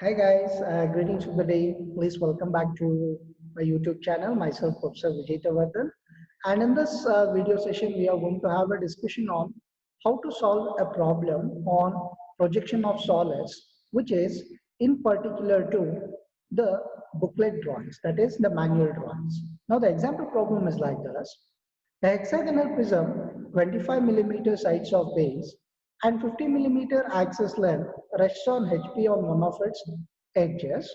Hi guys, greetings of the day. Please welcome back to my YouTube channel. Myself, Professor Vijay Tavardhan. And in this video session, we are going to have a discussion on how to solve a problem on projection of solids, which is in particular to the booklet drawings, that is the manual drawings. Now the example problem is like this. A hexagonal prism, 25 millimeter sides of base and 50 millimeter axis length rests on HP on one of its edges.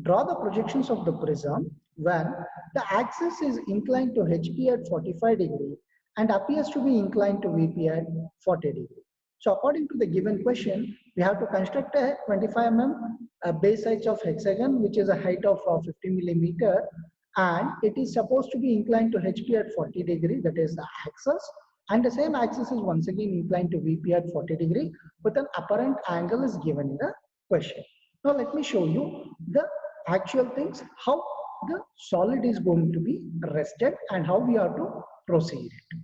Draw the projections of the prism when the axis is inclined to HP at 45 degree and appears to be inclined to VP at 40 degree. So according to the given question, we have to construct a 25 base sides of hexagon, which is a height of 50 millimeter, and it is supposed to be inclined to HP at 40 degree, that is the axis, and the same axis is once again inclined to VP at 40 degree with an apparent angle is given in the question. Now let me show you the actual things, how the solid is going to be rested and how we are to proceed it.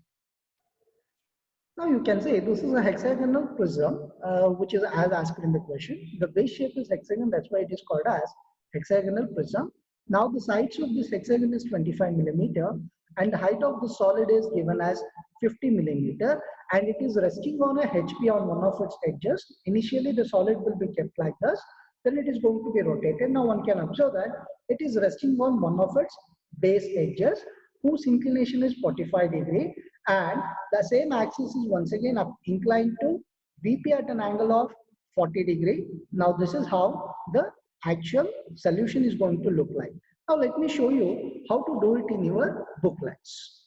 Now you can say this is a hexagonal prism, which is as asked in the question. The base shape is hexagon, that's why it is called as hexagonal prism. Now the sides of this hexagon is 25 millimeter and the height of the solid is given as 50 millimeter and it is resting on a HP on one of its edges. Initially the solid will be kept like this, then it is going to be rotated. Now one can observe that it is resting on one of its base edges whose inclination is 45 degree and the same axis is once again inclined to VP at an angle of 40 degree. Now this is how the actual solution is going to look like. Now let me show you how to do it in your booklets.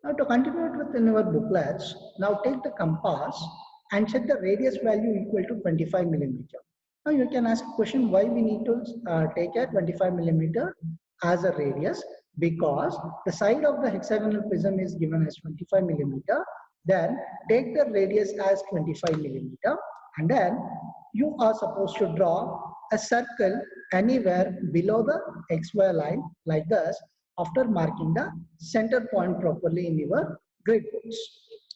Now to continue it within your booklets, now take the compass and set the radius value equal to 25 millimeter. Now you can ask a question why we need to take a 25 millimeter as a radius, because the side of the hexagonal prism is given as 25 millimeter. Then take the radius as 25 millimeter and then you are supposed to draw a circle anywhere below the XY line like this after marking the center point properly in your grid books.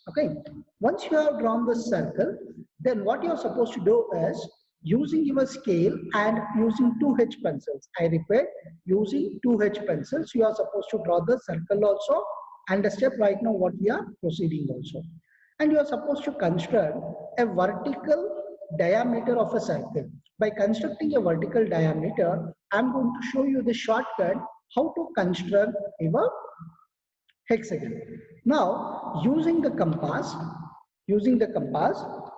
Okay, once you have drawn the circle, then what you are supposed to do is using your scale and using 2H pencils. I repeat, using 2H pencils, you are supposed to draw the circle also and the step right now what we are proceeding also. And you are supposed to construct a vertical diameter of a circle. By constructing a vertical diameter, I am going to show you the shortcut how to construct a hexagon. Now, using the compass,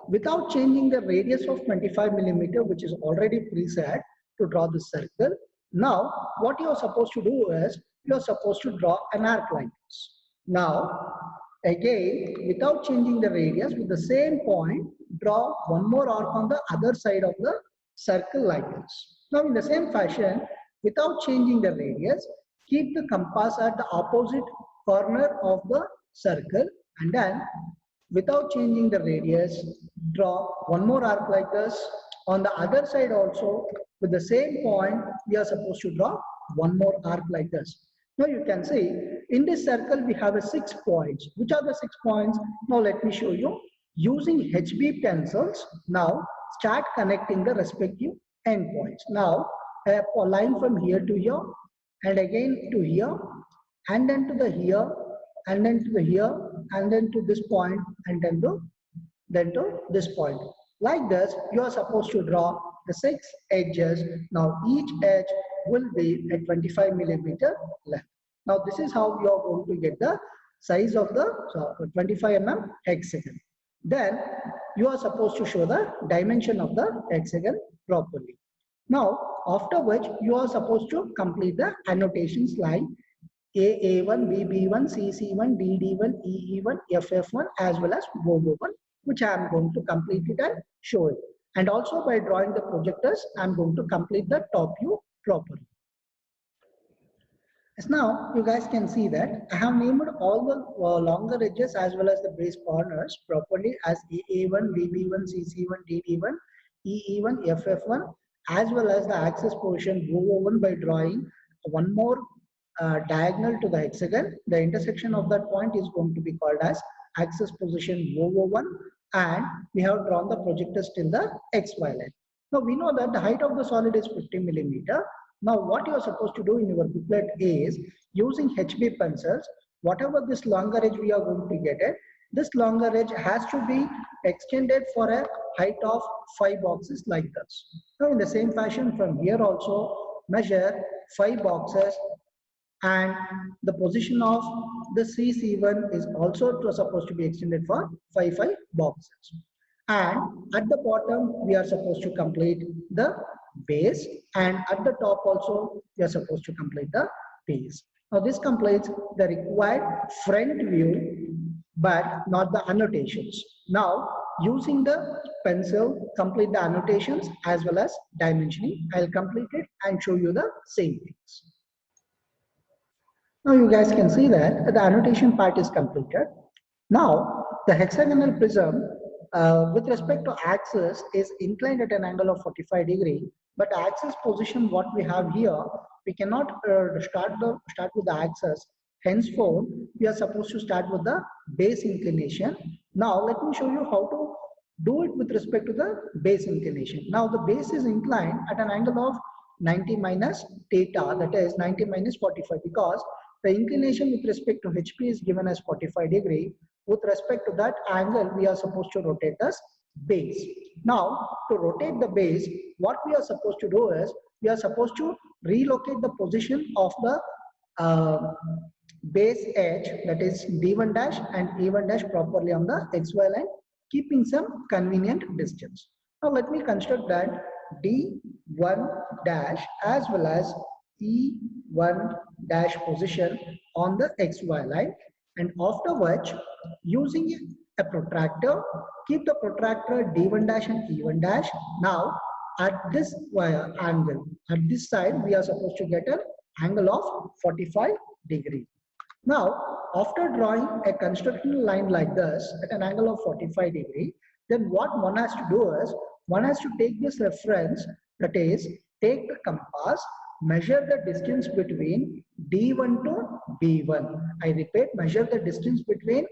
without changing the radius of 25 millimeter, which is already preset to draw the circle. Now, what you are supposed to do is, you are supposed to draw an arc like this. Now, again, without changing the radius, with the same point, draw one more arc on the other side of the circle like this. Now, in the same fashion, without changing the radius, keep the compass at the opposite corner of the circle and then without changing the radius, draw one more arc like this. On the other side also, with the same point, we are supposed to draw one more arc like this. Now you can see, in this circle, we have 6 points. Which are the 6 points? Now let me show you. Using HB pencils, now start connecting the respective endpoints. Now, a line from here to here, and again to here, and then to the here, and then to the here, and then to this point, and then to this point. Like this, you are supposed to draw the 6 edges. Now each edge will be at 25 millimeter length. Now this is how you are going to get the size of the 25 hexagon. Then you are supposed to show the dimension of the hexagon properly. Now after which you are supposed to complete the annotations like AA1, BB1, CC1, DD1, EE1, FF1 as well as OO1, which I am going to complete it and show it. And also by drawing the projectors, I am going to complete the top view properly. As now you guys can see that I have named all the longer edges as well as the base corners properly as AA1, BB1, CC1, DD1, EE1, FF1 as well as the axis portion OO1 by drawing one more diagonal to the hexagon. The intersection of that point is going to be called as axis position OO1 and we have drawn the projectors till the XY line. Now we know that the height of the solid is 50 millimeter. Now what you are supposed to do in your booklet is using HB pencils, whatever this longer edge we are going to get it, this longer edge has to be extended for a height of 5 boxes like this. Now in the same fashion from here also measure 5 boxes, and the position of the CC1 is also supposed to be extended for 5 boxes. And at the bottom we are supposed to complete the base, and at the top also we are supposed to complete the base. Now this completes the required front view but not the annotations. Now using the pencil complete the annotations as well as dimensioning. I'll complete it and show you the same things. Now you guys can see that the annotation part is completed. Now the hexagonal prism with respect to axis is inclined at an angle of 45 degree, but axis position what we have here, we cannot start with the axis. Henceforth, we are supposed to start with the base inclination. Now let me show you how to do it with respect to the base inclination. Now the base is inclined at an angle of 90 minus theta, that is 90 minus 45, because the inclination with respect to HP is given as 45 degree. With respect to that angle, we are supposed to rotate this base. Now, to rotate the base, what we are supposed to do is, we are supposed to relocate the position of the base edge, that is D1 dash and E1 dash properly on the XY line, keeping some convenient distance. Now, let me construct that D1 dash as well as E1 dash position on the XY line, and afterwards using a protractor, keep the protractor D1 dash and E1 dash. Now at this angle, at this side we are supposed to get an angle of 45 degree. Now after drawing a construction line like this at an angle of 45 degree, then what one has to do is, one has to take this reference, that is take the compass, measure the distance between D1 to B1. I repeat, measure the distance between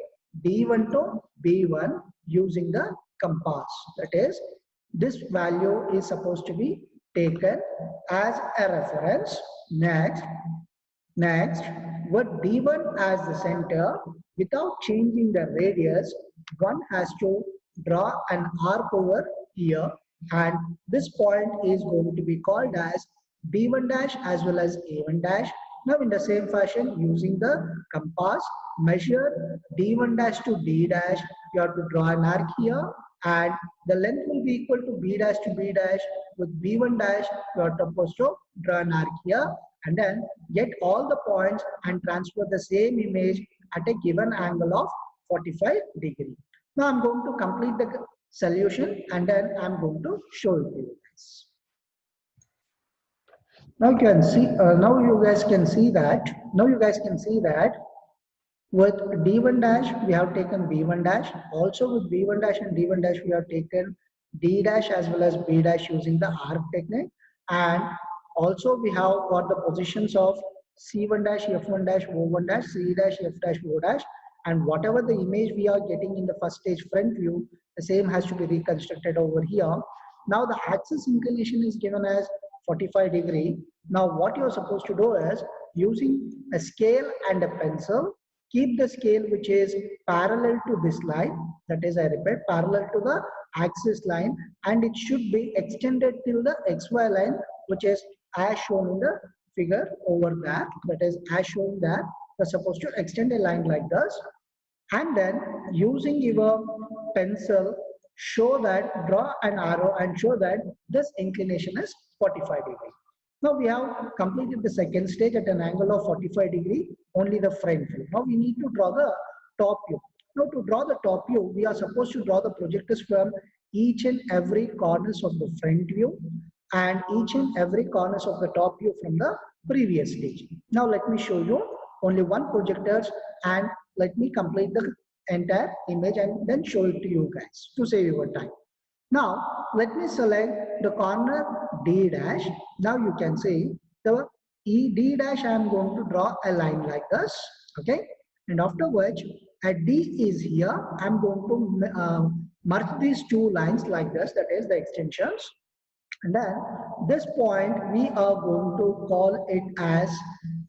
D1 to B1 using the compass. That is, this value is supposed to be taken as a reference. Next, with D1 as the center, without changing the radius, one has to draw an arc over here, and this point is going to be called as B1 dash as well as A1 dash. Now in the same fashion, using the compass, measure D1 dash to D dash. You have to draw an arc here, and the length will be equal to B dash to B dash. With B1 dash, you are supposed to draw an arc here, and then get all the points and transfer the same image at a given angle of 45 degree. Now I'm going to complete the solution, and then I'm going to show it to you guys. Now you can see. Now you guys can see that. With D1 dash we have taken B1 dash. Also with B1 dash and D1 dash we have taken D dash as well as B dash using the arc technique. And also we have got the positions of C1 dash, F1 dash, O1 dash, C dash, F dash, O dash. And whatever the image we are getting in the first stage front view, the same has to be reconstructed over here. Now the axis inclination is given as 45 degree. Now what you are supposed to do is, using a scale and a pencil, keep the scale which is parallel to this line, that is, I repeat, parallel to the axis line, and it should be extended till the XY line, which is as shown in the figure over there. That is, as shown there, you are supposed to extend a line like this, and then using your pencil, show that, draw an arrow and show that this inclination is 45 degree. Now we have completed the second stage at an angle of 45 degree, only the front view. Now we need to draw the top view. Now to draw the top view, we are supposed to draw the projectors from each and every corners of the front view and each and every corners of the top view from the previous stage. Now let me show you only one projectors, and let me complete the entire image and then show it to you guys to save your time. Now let me select the corner D dash. Now you can see the D dash, I am going to draw a line like this, okay? And afterwards, a D is here. I am going to merge these two lines like this, that is the extensions. And then this point we are going to call it as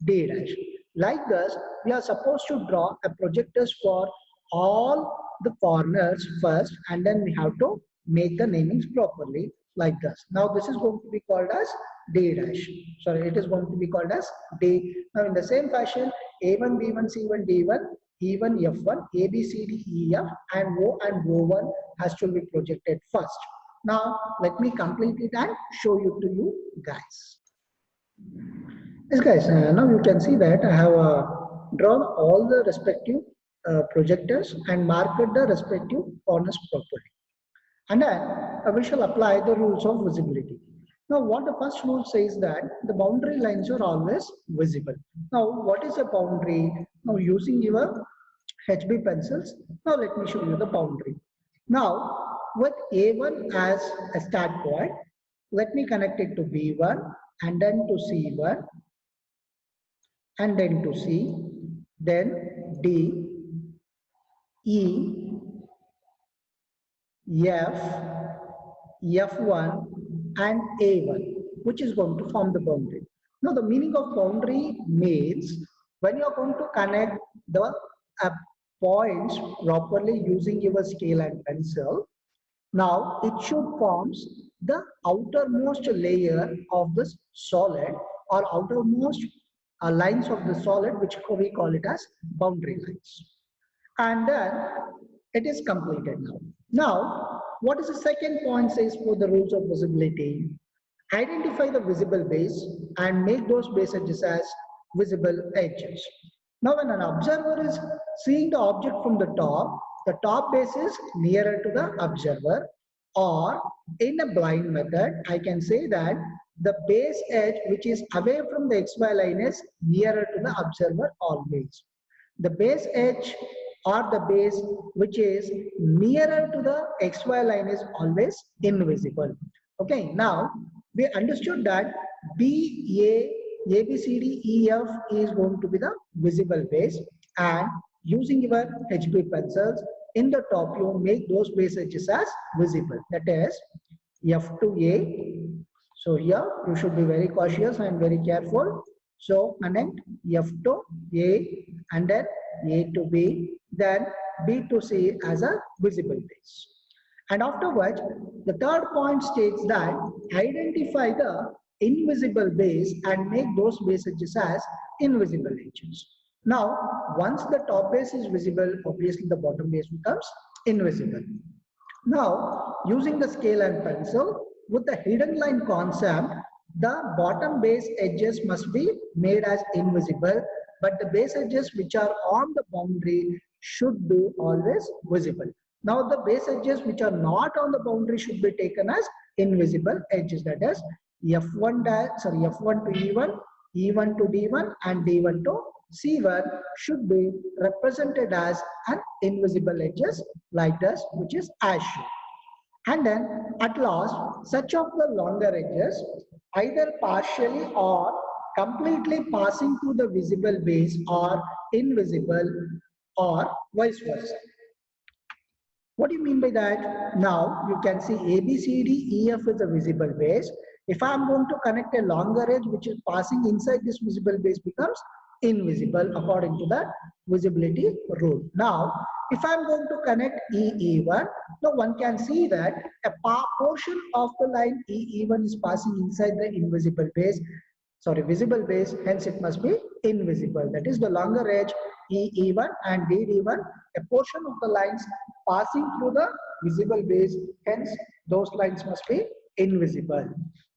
D dash. Like this, we are supposed to draw a projectors for all the corners first, and then we have to make the namings properly like this. Now this is going to be called as D dash. Sorry, it is going to be called as D. Now in the same fashion, A1, B1, C1, D1, E1, F1, A, B, C, D, E, F, and O1 has to be projected first. Now let me complete it and show you to you guys. Yes guys, now you can see that I have drawn all the respective projectors and marked the respective corners properly. And then we shall apply the rules of visibility. Now what the first rule says that the boundary lines are always visible. Now what is a boundary? Now using your HB pencils, now let me show you the boundary. Now with A1 as a start point, let me connect it to B1 and then to C1 and then to C, then D, E, F, F1 and A1, which is going to form the boundary. Now the meaning of boundary means when you are going to connect the points properly using your scale and pencil, now it should forms the outermost layer of this solid or outermost lines of the solid, which we call it as boundary lines. And then it is completed now. Now, what is the second point says for the rules of visibility? Identify the visible base and make those base edges as visible edges. Now, when an observer is seeing the object from the top base is nearer to the observer, or in a blind method, I can say that the base edge which is away from the XY line is nearer to the observer always. The base edge or the base which is nearer to the XY line is always invisible. Okay, now we understood that A, B, C, D, E, F is going to be the visible base, and using your HB pencils in the top you make those base edges as visible, that is F to A. So here you should be very cautious and very careful. So connect F to A and then A to B, then B to C as a visible base. And afterwards, the third point states that identify the invisible base and make those base edges as invisible edges. Now, once the top base is visible, obviously the bottom base becomes invisible. Now, using the scale and pencil, with the hidden line concept, the bottom base edges must be made as invisible, but the base edges which are on the boundary should be always visible. Now the base edges which are not on the boundary should be taken as invisible edges, that is F1 to E1, E1 to D1 and D1 to C1 should be represented as an invisible edges like this, which is as shown. And then at last, such of the longer edges either partially or completely passing through the visible base are invisible or vice versa. What do you mean by that? Now you can see A, B, C, D, E, F is a visible base. If I am going to connect a longer edge which is passing inside this visible base becomes invisible according to that visibility rule. Now if I am going to connect E1, now one can see that a portion of the line E1 is passing inside the invisible base, visible base, hence it must be invisible. That is the longer edge E1 and DD1, a portion of the lines passing through the visible base, hence those lines must be invisible.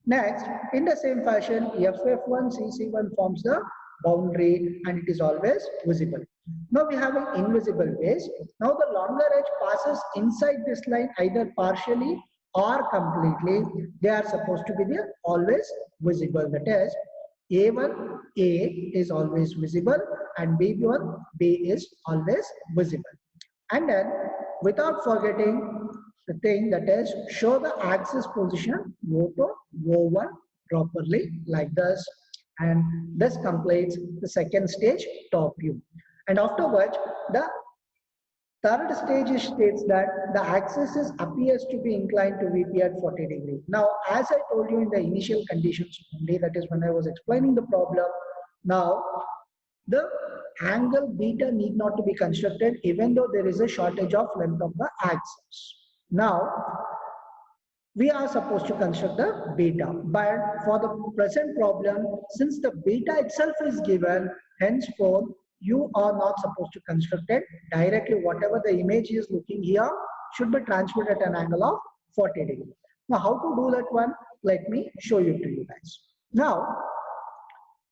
Next, in the same fashion, FF1, CC1 forms the boundary and it is always visible. Now we have an invisible base. Now the longer edge passes inside this line either partially or completely. They are supposed to be there always visible. That is A1, A is always visible and B1, B is always visible. And then without forgetting the thing, that is show the axis position O to O1 properly like this, and this completes the second stage, top view. And afterwards the Third stage states that the axis appears to be inclined to VP at 40 degrees. Now, as I told you in the initial conditions only, that is when I was explaining the problem, now the angle beta need not to be constructed even though there is a shortage of length of the axis. Now, we are supposed to construct the beta, but for the present problem, since the beta itself is given, henceforth you are not supposed to construct it directly. Whatever the image is looking here should be transferred at an angle of 40 degrees. Now, how to do that one? Let me show you to you guys. Now,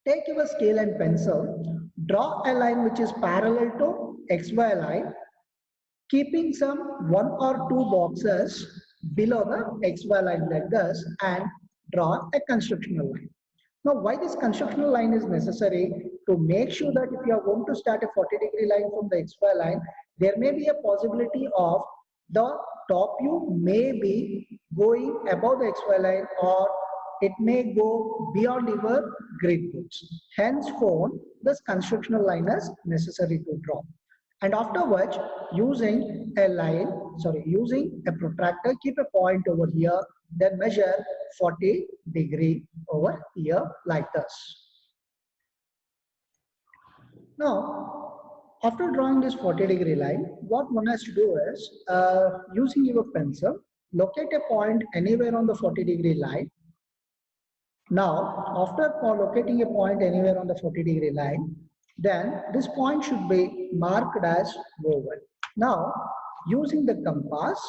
take your scale and pencil, draw a line which is parallel to XY line, keeping some 1 or 2 boxes below the XY line like this, and draw a constructional line. Now, why this constructional line is necessary? To make sure that if you are going to start a 40-degree line from the XY line, there may be a possibility of the top view may be going above the XY line, or it may go beyond your grid books. Henceforth, this constructional line is necessary to draw. And afterwards, using a protractor, keep a point over here, then measure 40 degree over here like this. Now, after drawing this 40-degree line, what one has to do is, using your pencil, locate a point anywhere on the 40-degree line. Now, after locating a point anywhere on the 40-degree line, then this point should be marked as O1. Now, using the compass,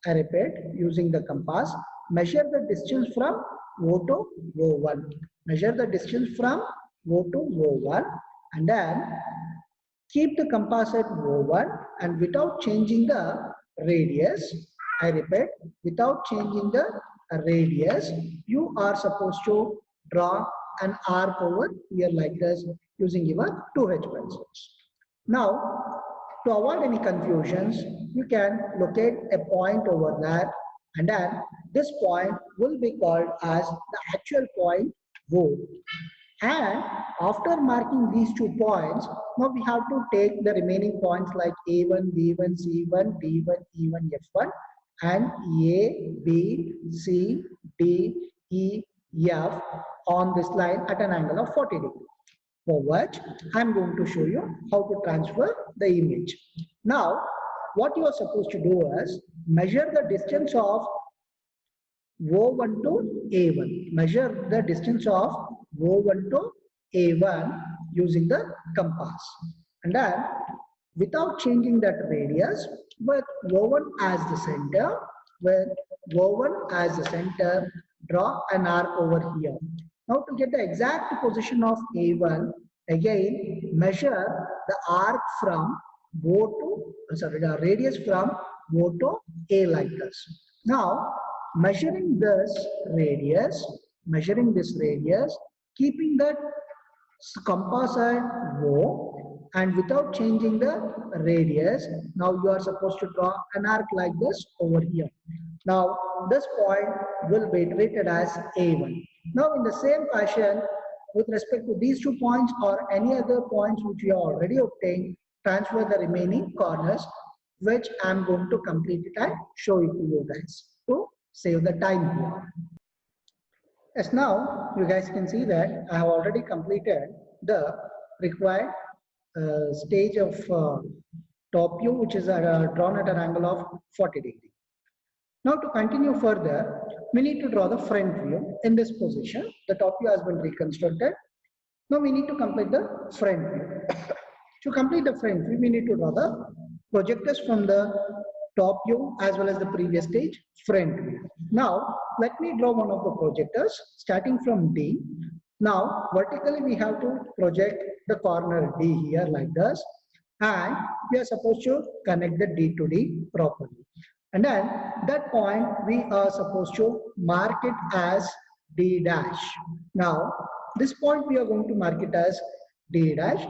I repeat, using the compass, measure the distance from O to O1. Measure the distance from O to O1, and then keep the compass at O1, and without changing the radius, I repeat, without changing the radius, you are supposed to draw an arc over here like this using your 2H pencils. Now, to avoid any confusions, you can locate a point over there, and then this point will be called as the actual point O. And after marking these 2 points, now we have to take the remaining points like A1, B1, C1, D1, E1, F1, and A, B, C, D, E, F on this line at an angle of 40 degrees. For which I am going to show you how to transfer the image. Now, what you are supposed to do is measure the distance of O1 to A1. Measure the distance of O1 to A1 using the compass. And then, without changing that radius, with O1 as the center, draw an arc over here. Now, to get the exact position of A1, again measure the arc from the radius from O to A like this. Now, measuring this radius, keeping that compass at O, and without changing the radius, now you are supposed to draw an arc like this over here. Now, this point will be treated as A1. Now, in the same fashion, with respect to these 2 points or any other points which you have already obtained, transfer the remaining corners, which I am going to complete it and show it to you guys to save the time here. As now, you guys can see that I have already completed the required stage of top view, which is drawn at an angle of 40 degrees. Now, to continue further, we need to draw the front view. In this position, the top view has been reconstructed. Now, we need to complete the front view. To complete the front view, we need to draw the projectors from the top view as well as the previous stage front view. Now, let me draw one of the projectors starting from D. Now, vertically we have to project the corner D here like this, and we are supposed to connect the D to D properly. And then that point we are supposed to mark it as D dash. Now, this point we are going to mark it as D dash.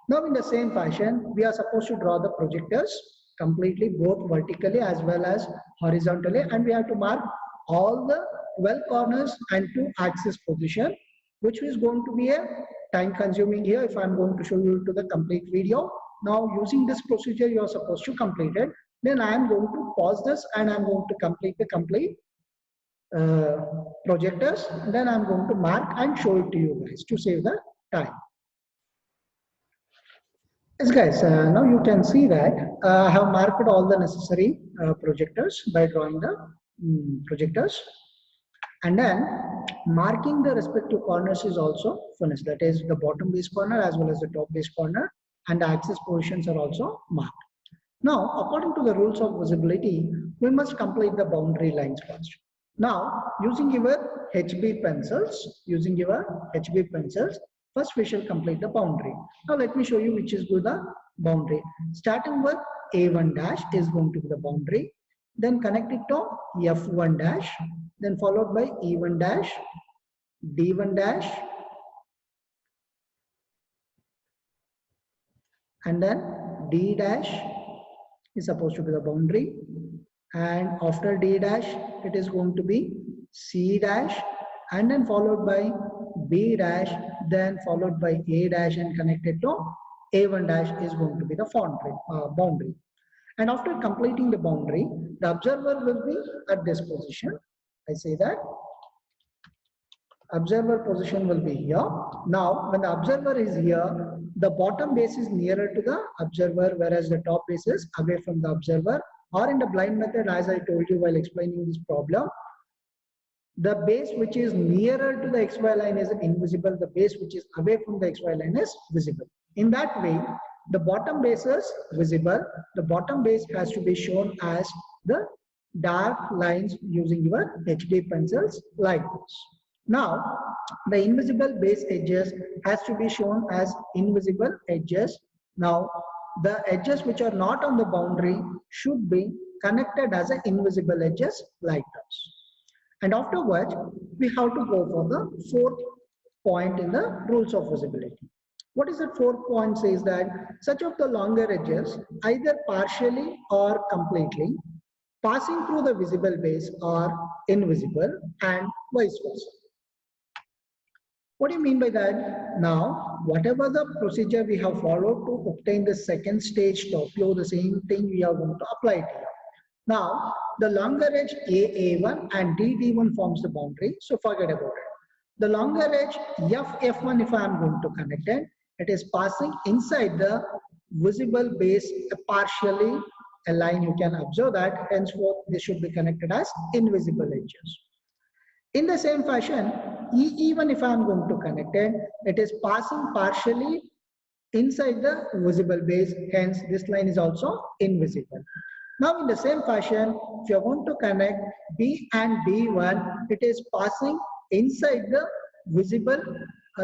Now, in the same fashion, we are supposed to draw the projectors completely, both vertically as well as horizontally, and we have to mark all the 12 corners and 2 axis position, which is going to be a time consuming here if I'm going to show you to the complete video. Now using this procedure you are supposed to complete it. Then I am going to pause this and I'm going to complete the complete projectors. Then I'm going to mark and show it to you guys to save the time. Yes guys, now you can see that I have marked all the necessary projectors by drawing the projectors, and then marking the respective corners is also finished. That is the bottom base corner as well as the top base corner, and the axis positions are also marked. Now according to the rules of visibility, we must complete the boundary lines first. Now using your HB pencils, first we shall complete the boundary. Now let me show you which is good the boundary. Starting with A1 dash is going to be the boundary. Then connect it to F1 dash. Then followed by E1 dash, D1 dash, and then D dash is supposed to be the boundary. And after D dash, it is going to be C dash, and then followed by B dash, then followed by A dash, and connected to A1 dash is going to be the boundary. And after completing the boundary, the observer will be at this position. I say that observer position will be here. Now, when the observer is here, the bottom base is nearer to the observer, whereas the top base is away from the observer. Or in the blind method, as I told you while explaining this problem, the base which is nearer to the XY line is invisible. The base which is away from the XY line is visible. In that way, the bottom base is visible. The bottom base has to be shown as the dark lines using your HD pencils like this. Now, the invisible base edges has to be shown as invisible edges. Now, the edges which are not on the boundary should be connected as an invisible edges like this. And afterwards, we have to go for the fourth point in the rules of visibility. What is that fourth point says that such of the longer edges, either partially or completely, passing through the visible base are invisible and vice versa. What do you mean by that? Now, whatever the procedure we have followed to obtain the second stage top view, the same thing we are going to apply it here. Now, the longer edge AA1 and DD1 forms the boundary, so forget about it. The longer edge FF1, if I am going to connect it, it is passing inside the visible base partially a line. You can observe that, henceforth this should be connected as invisible edges. In the same fashion, even if I am going to connect it, it is passing partially inside the visible base, hence this line is also invisible. Now in the same fashion, if you are going to connect B and D1, it is passing inside the visible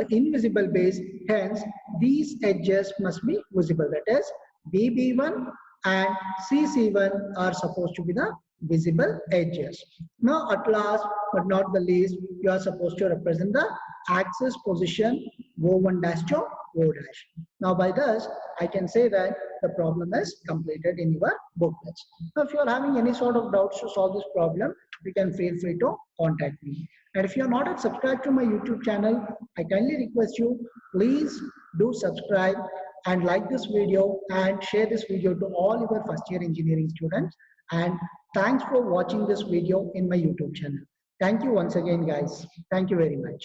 invisible base, hence these edges must be visible. That is BB1 and CC1 are supposed to be the visible edges. Now at last but not the least, you are supposed to represent the axis position O1 dash to O dash. Now by this, I can say that the problem is completed in your booklets. Now if you are having any sort of doubts to solve this problem, you can feel free to contact me. And if you are not yet subscribed to my YouTube channel, I kindly request you, please do subscribe and like this video and share this video to all your first year engineering students. And thanks for watching this video in my YouTube channel. Thank you once again, guys. Thank you very much.